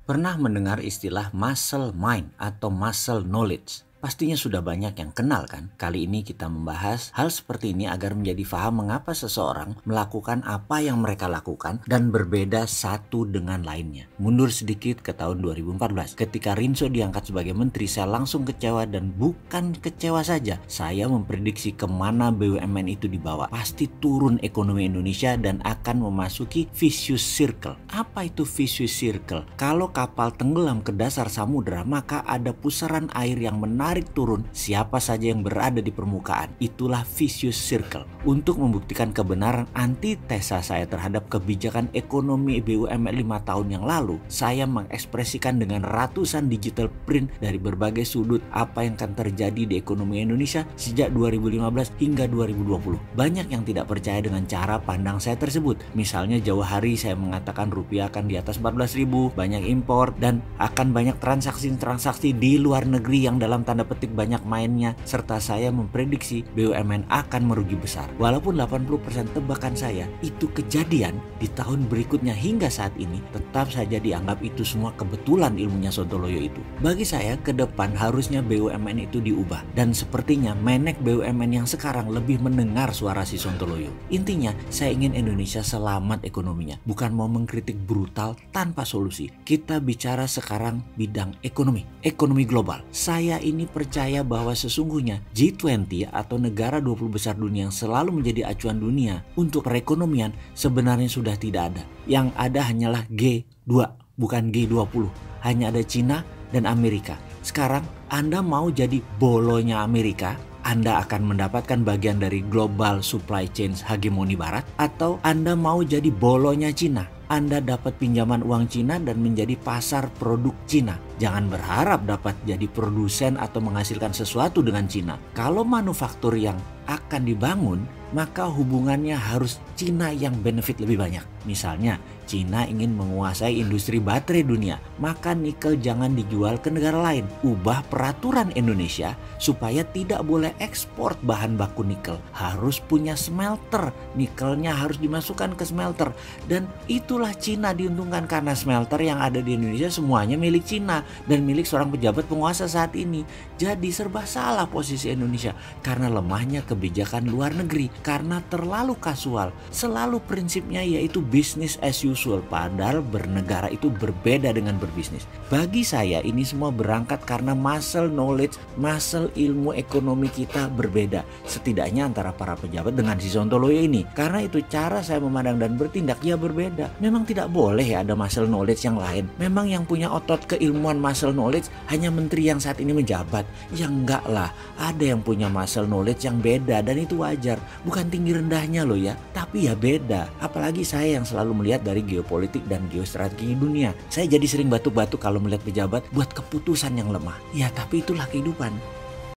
Pernah mendengar istilah muscle mind atau muscle knowledge? Pastinya sudah banyak yang kenal kan? Kali ini kita membahas hal seperti ini agar menjadi paham mengapa seseorang melakukan apa yang mereka lakukan dan berbeda satu dengan lainnya. Mundur sedikit ke tahun 2014. Ketika Rinso diangkat sebagai menteri, saya langsung kecewa, dan bukan kecewa saja. Saya memprediksi kemana BUMN itu dibawa. Pasti turun ekonomi Indonesia dan akan memasuki vicious circle. Apa itu vicious circle? Kalau kapal tenggelam ke dasar samudera, maka ada pusaran air yang menarik turun siapa saja yang berada di permukaan. Itulah vicious circle. Untuk membuktikan kebenaran antitesa saya terhadap kebijakan ekonomi BUMN 5 tahun yang lalu, saya mengekspresikan dengan ratusan digital print dari berbagai sudut apa yang akan terjadi di ekonomi Indonesia sejak 2015 hingga 2020. Banyak yang tidak percaya dengan cara pandang saya tersebut. Misalnya jauh hari saya mengatakan rupiah akan di atas 14.000, banyak impor, dan akan banyak transaksi-transaksi di luar negeri yang dalam tanda petik banyak mainnya, serta saya memprediksi BUMN akan merugi besar. Walaupun 80% tebakan saya itu kejadian di tahun berikutnya hingga saat ini, tetap saja dianggap itu semua kebetulan ilmunya Sontoloyo itu. Bagi saya ke depan harusnya BUMN itu diubah, dan sepertinya menek BUMN yang sekarang lebih mendengar suara si Sontoloyo. Intinya saya ingin Indonesia selamat ekonominya, bukan mau mengkritik brutal tanpa solusi. Kita bicara sekarang bidang ekonomi global. Saya ini percaya bahwa sesungguhnya G20 atau negara 20 besar dunia yang selalu menjadi acuan dunia untuk perekonomian sebenarnya sudah tidak ada. Yang ada hanyalah G2, bukan G20. Hanya ada Cina dan Amerika. Sekarang Anda mau jadi bolonya Amerika, Anda akan mendapatkan bagian dari global supply chain hegemoni barat, atau Anda mau jadi bolonya Cina, Anda dapat pinjaman uang Cina dan menjadi pasar produk Cina. Jangan berharap dapat jadi produsen atau menghasilkan sesuatu dengan Cina. Kalau manufaktur yang akan dibangun, maka hubungannya harus Cina yang benefit lebih banyak. Misalnya, Cina ingin menguasai industri baterai dunia, maka nikel jangan dijual ke negara lain. Ubah peraturan Indonesia supaya tidak boleh ekspor bahan baku nikel. Harus punya smelter, nikelnya harus dimasukkan ke smelter. Dan itulah Cina diuntungkan karena smelter yang ada di Indonesia semuanya milik Cina dan milik seorang pejabat penguasa saat ini. Jadi serba salah posisi Indonesia karena lemahnya kebijakan luar negeri, karena terlalu kasual. Selalu prinsipnya yaitu business as usual, padahal bernegara itu berbeda dengan berbisnis. Bagi saya ini semua berangkat karena muscle knowledge, muscle ilmu ekonomi kita berbeda, setidaknya antara para pejabat dengan si Sontoloyo ini. Karena itu cara saya memandang dan bertindak ya berbeda. Memang tidak boleh ya ada muscle knowledge yang lain. Memang yang punya otot keilmuan muscle knowledge hanya menteri yang saat ini menjabat. Ya enggak lah, ada yang punya muscle knowledge yang beda, dan itu wajar. Bukan tinggi rendahnya loh ya, tapi ya beda. Apalagi saya yang selalu melihat dari geopolitik dan geostrategi dunia. Saya jadi sering batuk-batuk kalau melihat pejabat buat keputusan yang lemah. Ya tapi itulah kehidupan.